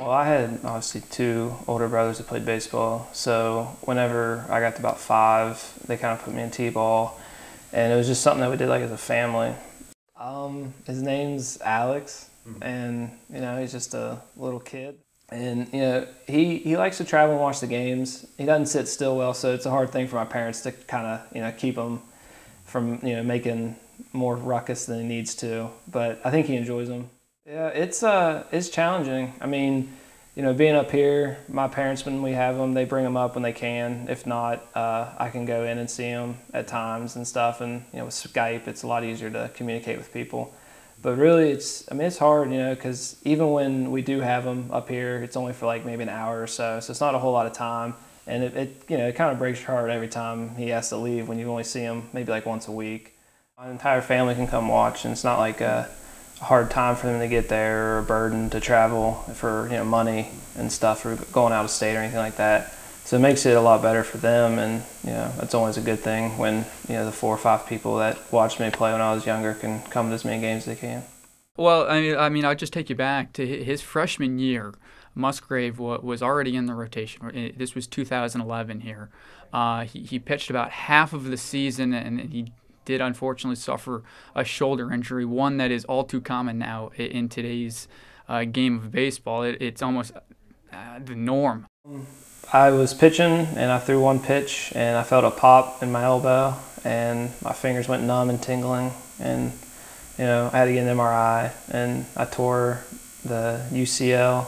Well, I had obviously two older brothers that played baseball, so whenever I got to about 5, they kind of put me in t-ball, and it was just something that we did like as a family. His name's Alex, and he's just a little kid, and he likes to travel and watch the games. He doesn't sit still well, so it's a hard thing for my parents to kind of keep him from making more ruckus than he needs to. But I think he enjoys them. Yeah, it's challenging. I mean, being up here, my parents, when we have them, they bring them up when they can. If not, I can go in and see them at times and stuff. And with Skype, it's a lot easier to communicate with people. But really, it's hard, because even when we do have them up here, it's only for like maybe an hour or so. So it's not a whole lot of time. And it kind of breaks your heart every time he has to leave when you only see him maybe like once a week. My entire family can come watch, and it's not like a hard time for them to get there or a burden to travel for money and stuff or going out of state or anything like that. So it makes it a lot better for them, and that's always a good thing when the 4 or 5 people that watched me play when I was younger can come to as many games as they can. Well, I mean, I'll just take you back to his freshman year. Musgrave was already in the rotation. This was 2011 here. He pitched about half of the season, and he did unfortunately suffer a shoulder injury, one that is all too common now in today's game of baseball. It's almost the norm. I was pitching, and I threw one pitch, and I felt a pop in my elbow, and my fingers went numb and tingling, and I had to get an MRI, and I tore the UCL,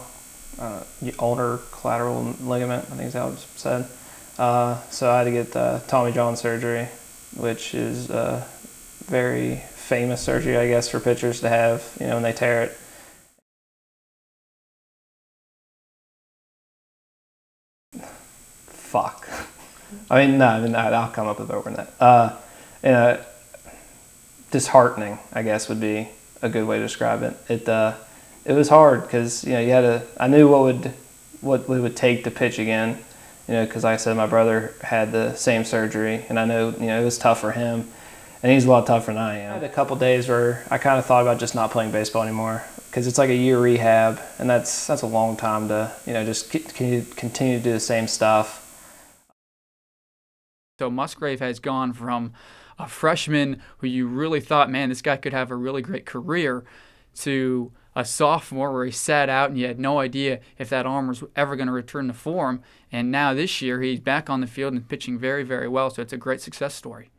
ulnar lateral ligament, I think is how it's said. So I had to get Tommy John surgery, which is a very famous surgery, I guess, for pitchers to have, when they tear it. Fuck. I'll come up with a better word than that. Disheartening, I guess, would be a good way to describe it. It was hard because I knew what it would take to pitch again. Because like I said, my brother had the same surgery, and I know, it was tough for him, and he's a lot tougher than I am. I had a couple days where I kind of thought about just not playing baseball anymore, because it's like a year rehab, and that's a long time to, just continue to do the same stuff. So Musgrave has gone from a freshman who you really thought, man, this guy could have a really great career, to a sophomore where he sat out and you had no idea if that arm was ever going to return to form. And now this year he's back on the field and pitching very, very well. So it's a great success story.